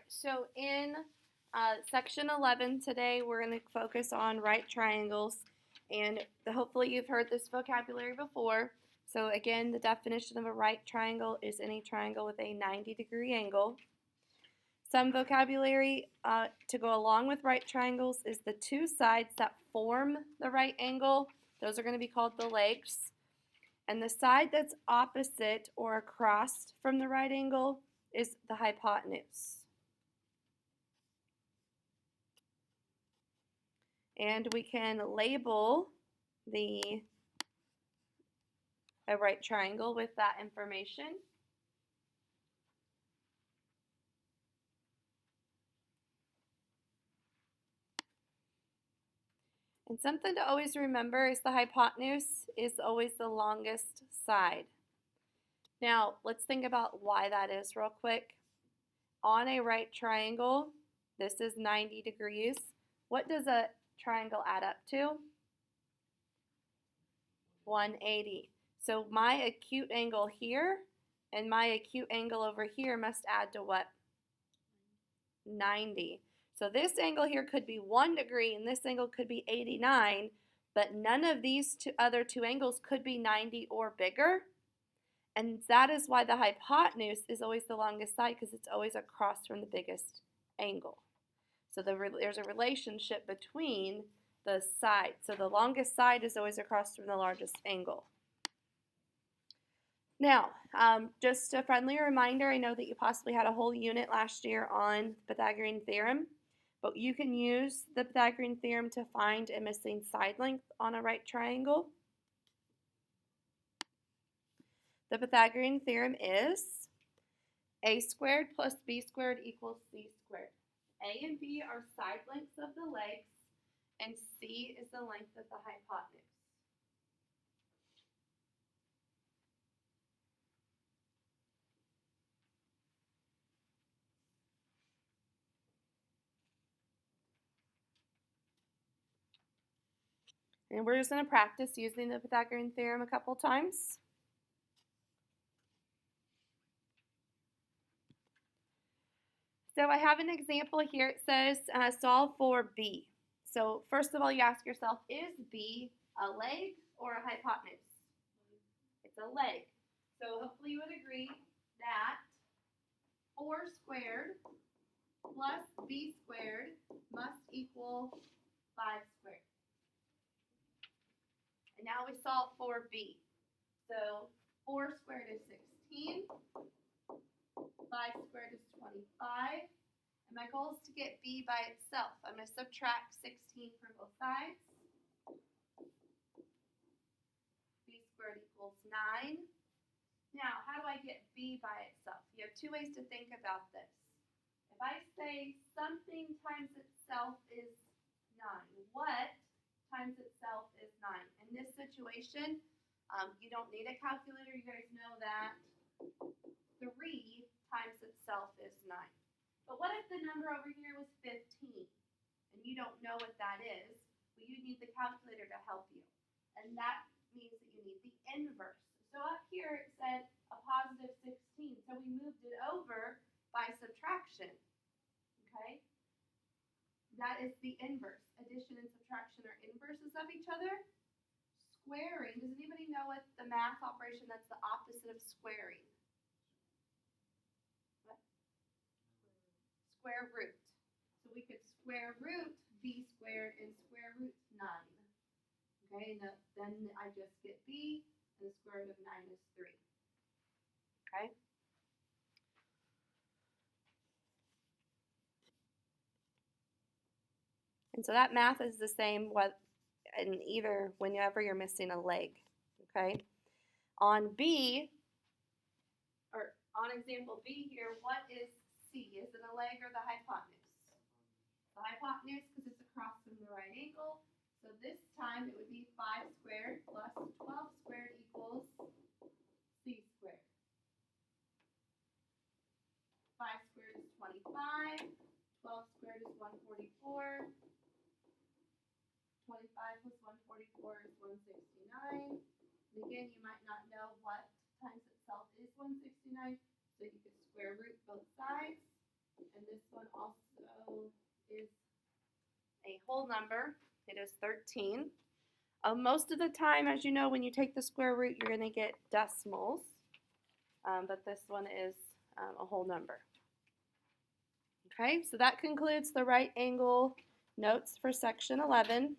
so in section 11 today, we're going to focus on right triangles, and hopefully you've heard this vocabulary before. So again, the definition of a right triangle is any triangle with a 90-degree angle. Some vocabulary to go along with right triangles is the two sides that form the right angle. Those are going to be called the legs. And the side that's opposite or across from the right angle is the hypotenuse. And we can label a right triangle with that information. And something to always remember is the hypotenuse is always the longest side. Now, let's think about why that is real quick. On a right triangle, this is 90 degrees. What does a triangle add up to? 180. So my acute angle here and my acute angle over here must add to what? 90. So this angle here could be 1 degree and this angle could be 89, but none of these other two angles could be 90 or bigger. And that is why the hypotenuse is always the longest side, because it's always across from the biggest angle. So there's a relationship between the sides. So the longest side is always across from the largest angle. Now, just a friendly reminder, I know that you possibly had a whole unit last year on Pythagorean theorem, but you can use the Pythagorean theorem to find a missing side length on a right triangle. The Pythagorean theorem is a squared plus b squared equals c squared. A and b are side lengths of the legs, and c is the length of the hypotenuse. And we're just going to practice using the Pythagorean theorem a couple times. So I have an example here. It says solve for b. So first of all, you ask yourself, is b a leg or a hypotenuse? It's a leg. So hopefully you would agree that 4 squared plus b squared must equal 5 squared. And now we solve for b. So 4 squared is 16. 5 squared is 25. And my goal is to get b by itself. I'm going to subtract 16 from both sides. B squared equals 9. Now, how do I get b by itself? You have two ways to think about this. If I say something times itself is 9, what times itself is 9? In this situation, you don't need a calculator. You guys know that 3 times itself is 9. But what if the number over here was 15 and you don't know what that is? Well, you need the calculator to help you. And that means that you need the inverse. So up here it said a positive 16. So we moved it over by subtraction. Okay? That is the inverse. Addition and subtraction are inverses of each other. Squaring, does anybody know what the math operation that's the opposite of squaring? What? Square root. So we could square root b squared and square root 9. Okay, and then I just get b, and the square root of 9 is 3. Okay? And so that math is the same whenever you're missing a leg. Okay? On B, or on example B here, what is C? Is it a leg or the hypotenuse? The hypotenuse, because it's across from the right angle. So this time it would be 5 squared plus 12 squared equals c squared. 5 squared is 25. 12 squared is 144. 25 plus 144 is 169. And again, you might not know what times itself is 169, so you could square root both sides. and this one also is a whole number. It is 13. Most of the time, as you know, when you take the square root, you're going to get decimals, but this one is a whole number. Okay, so that concludes the right angle notes for section 11.